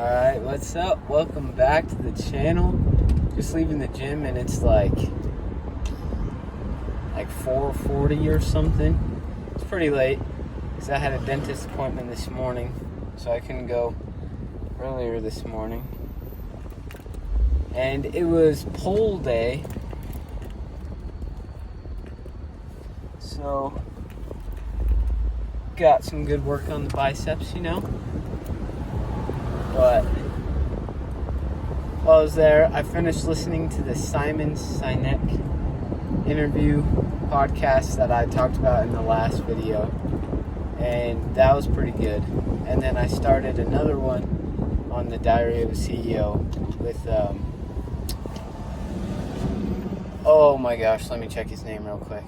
Alright, what's up? Welcome back to the channel. Just leaving the gym and it's like 4:40 or something. It's pretty late because I had a dentist appointment this morning, so I couldn't go earlier this morning. And it was pull day, so got some good work on the biceps, But while I was there, I finished listening to the Simon Sinek interview podcast that I talked about in the last video, and that was pretty good. And then I started another one on the Diary of a CEO with, oh my gosh, let me check his name real quick.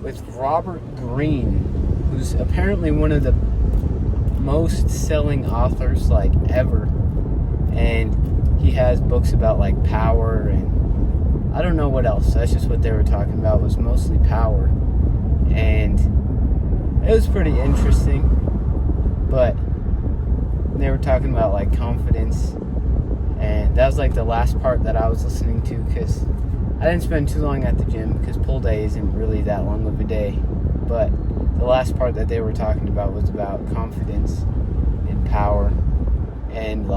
With Robert Greene, who's apparently one of the most selling authors ever, and he has books about power and I don't know what else. That's just what they were talking about, was mostly power, and it was pretty interesting. But they were talking about confidence, and that was the last part that I was listening to, because I didn't spend too long at the gym because pull day isn't really that long of a day. But the last part that they were talking about was about confidence and power, and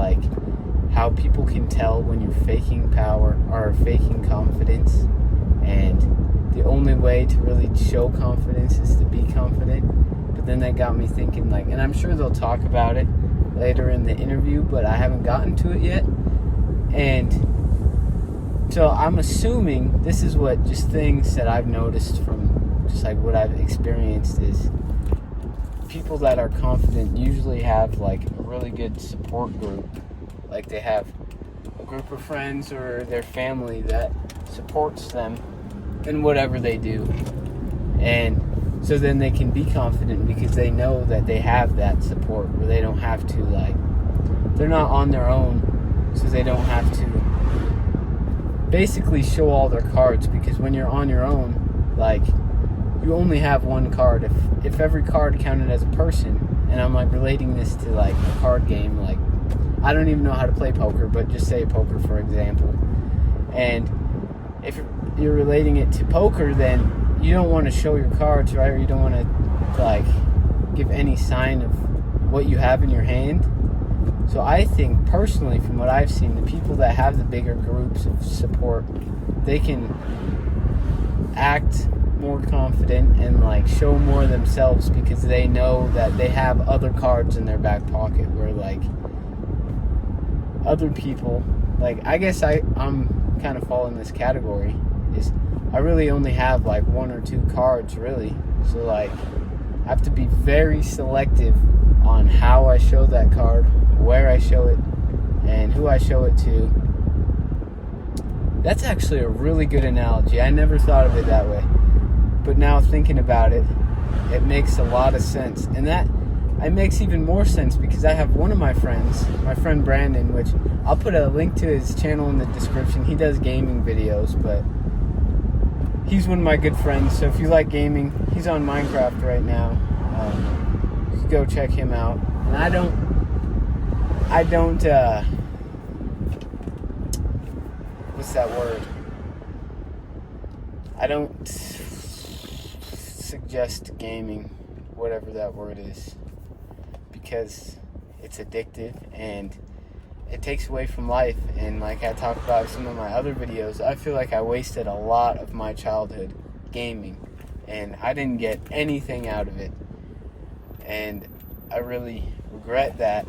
how people can tell when you're faking power or faking confidence, and the only way to really show confidence is to be confident. But then that got me thinking, and I'm sure they'll talk about it later in the interview, but I haven't gotten to it yet. And so I'm assuming this is what just things that I've noticed from just what I've experienced is people that are confident usually have a really good support group. They have a group of friends or their family that supports them in whatever they do. And so then they can be confident because they know that they have that support, where they don't have to they're not on their own, so they don't have to basically show all their cards, because when you're on your own, you only have one card. If every card counted as a person, and I'm relating this to a card game, I don't even know how to play poker, but just say poker for example. And if you're relating it to poker, then you don't want to show your cards, right? Or you don't want to give any sign of what you have in your hand. So I think personally, from what I've seen, the people that have the bigger groups of support, they can act more confident and show more of themselves, because they know that they have other cards in their back pocket, where other people, I guess I'm kind of fall in this category, is I really only have one or two cards really. So I have to be very selective on how I show that card, where I show it, and who I show it to. That's actually a really good analogy. I never thought of it that way, but now thinking about it, it makes a lot of sense. And that it makes even more sense because I have one of my friends, my friend Brandon, which I'll put a link to his channel in the description. He does gaming videos, but he's one of my good friends. So if you like gaming, he's on Minecraft right now. You can go check him out. And I don't what's that word? I don't suggest gaming, whatever that word is, because it's addictive and it takes away from life. And I talked about in some of my other videos, I feel like I wasted a lot of my childhood gaming, and I didn't get anything out of it, and I really regret that.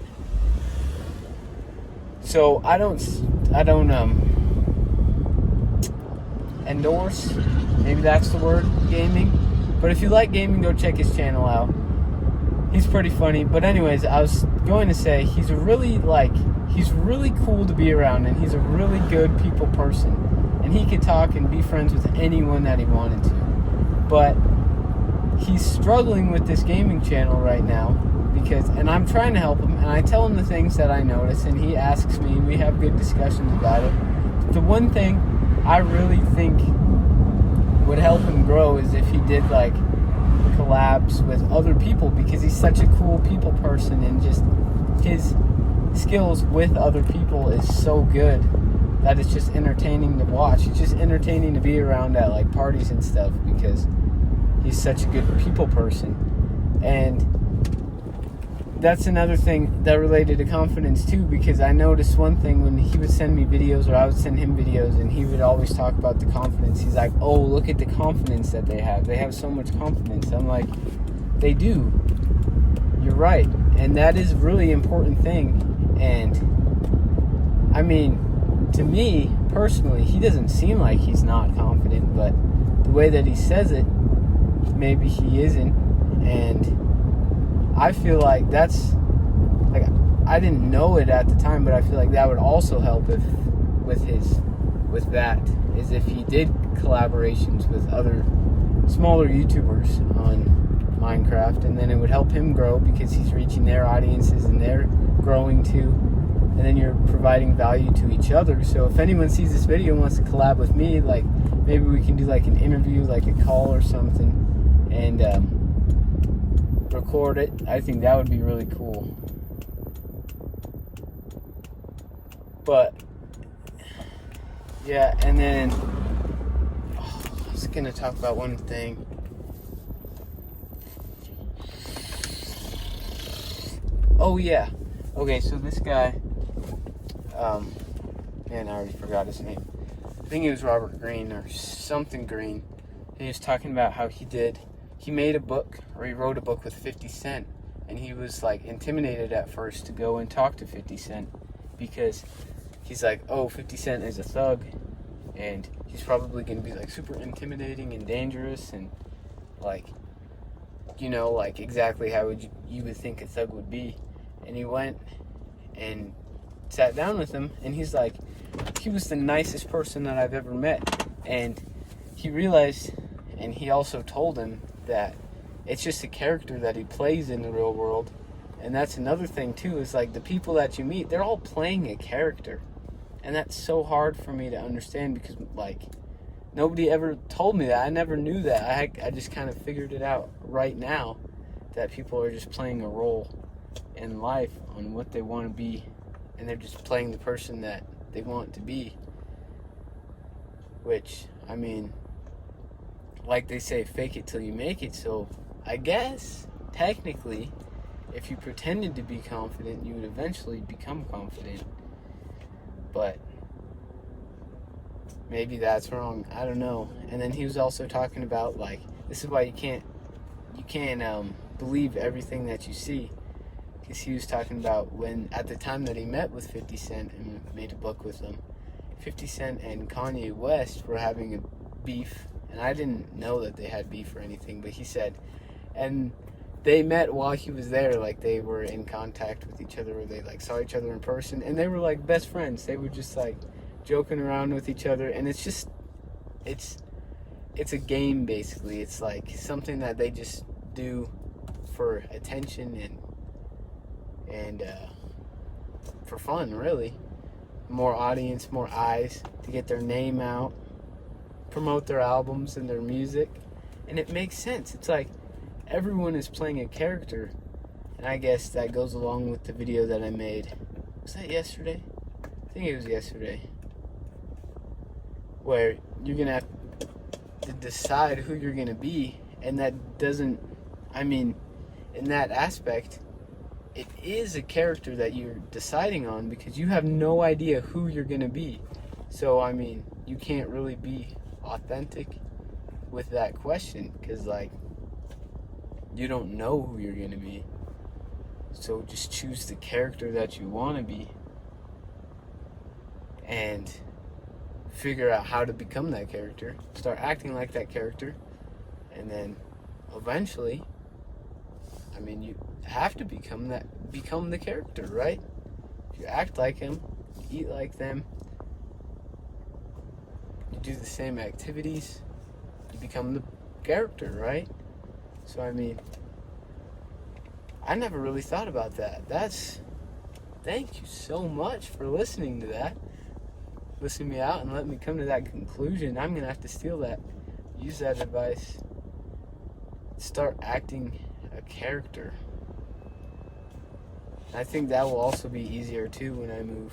So I don't endorse, maybe that's the word, gaming. But if you like gaming, go check his channel out. He's pretty funny. But anyways, I was going to say, he's really cool to be around, and he's a really good people person, and he could talk and be friends with anyone that he wanted to. But he's struggling with this gaming channel right now, and I'm trying to help him, and I tell him the things that I notice, and he asks me, and we have good discussions about it. The one thing I really think would help him grow is if he did collabs with other people, because he's such a cool people person, and just his skills with other people is so good that it's just entertaining to watch. It's just entertaining to be around at like parties and stuff because he's such a good people person. And that's another thing that related to confidence too, because I noticed one thing when he would send me videos or I would send him videos, and he would always talk about the confidence. He's like, oh, look at the confidence that they have. They have so much confidence. I'm like, they do. You're right. And that is a really important thing. And I mean, to me personally, he doesn't seem like he's not confident, but the way that he says it, maybe he isn't. And I feel like that's, like, I didn't know it at the time, but I feel like that would also help if, with that, is if he did collaborations with other smaller YouTubers on Minecraft, and then it would help him grow because he's reaching their audiences and they're growing too, and then you're providing value to each other. So if anyone sees this video and wants to collab with me, like, maybe we can do like an interview, like a call or something, and record it. I think that would be really cool. But yeah, and then I was gonna talk about one thing. Oh yeah, okay, so this guy, man, I already forgot his name. I think it was Robert Green or something Green. And he was talking about how he made a book, or he wrote a book with 50 Cent, and he was like intimidated at first to go and talk to 50 Cent because he's like, oh, 50 Cent is a thug, and he's probably going to be like super intimidating and dangerous, and like, you know, like exactly how you would think a thug would be. And he went and sat down with him, and he's like, he was the nicest person that I've ever met. And he realized, and he also told him that it's just a character that he plays in the real world. And that's another thing too, is like the people that you meet, they're all playing a character. And that's so hard for me to understand because like nobody ever told me that. I never knew that. I just kind of figured it out right now that people are just playing a role in life on what they want to be, and they're just playing the person that they want to be. Which, I mean, like they say, fake it till you make it. So I guess technically if you pretended to be confident, you would eventually become confident. But maybe that's wrong. I don't know. And then he was also talking about like, this is why you can't believe everything that you see. Because he was talking about when, at the time that he met with 50 Cent and made a book with him, 50 Cent and Kanye West were having a beef. And I didn't know that they had beef or anything, but he said, and they met while he was there, like they were in contact with each other, or they like saw each other in person, and they were like best friends. They were just like joking around with each other, and it's just, it's a game basically. It's like something that they just do for attention and for fun, really. More audience, more eyes, to get their name out, promote their albums and their music. And it makes sense. It's like everyone is playing a character, and I guess that goes along with the video that I made. Was that yesterday? I think it was yesterday. Where you're gonna have to decide who you're gonna be, and that doesn't, I mean, in that aspect, it is a character that you're deciding on because you have no idea who you're gonna be. So I mean, you can't really be authentic with that question because like you don't know who you're gonna be. So just choose the character that you want to be and figure out how to become that character. Start acting like that character, and then eventually, I mean, you have to become the character, right? If you act like him, you eat like them, you do the same activities, you become the character, right? So I mean, I never really thought about that. Thank you so much for listening to that. Listening me out and let me come to that conclusion. I'm gonna have to steal that, use that advice, start acting a character. I think that will also be easier too when I move.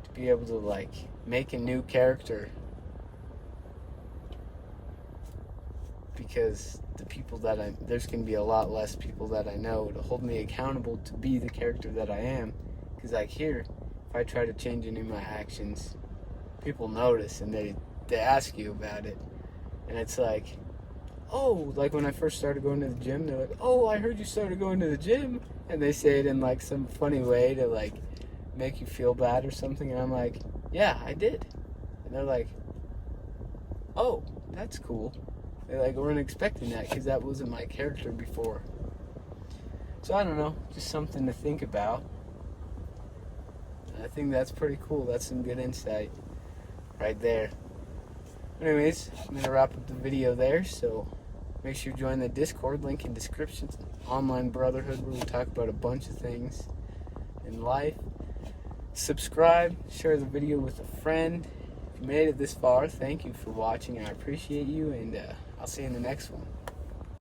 To be able to like make a new character. Because the people that there's going to be a lot less people that I know to hold me accountable to be the character that I am. Because like here, if I try to change any of my actions, people notice and they ask you about it. And it's like, oh, like when I first started going to the gym, they're like, oh, I heard you started going to the gym. And they say it in like some funny way to like make you feel bad or something. And I'm like, yeah, I did. And they're like, oh, that's cool. They like weren't expecting that because that wasn't my character before. So I don't know, just something to think about. I think that's pretty cool. That's some good insight right there. Anyways, I'm going to wrap up the video there, so make sure you join the Discord, link in description. Online brotherhood where we talk about a bunch of things in life. Subscribe, share the video with a friend. If you made it this far, thank you for watching. I appreciate you, and I'll see you in the next one.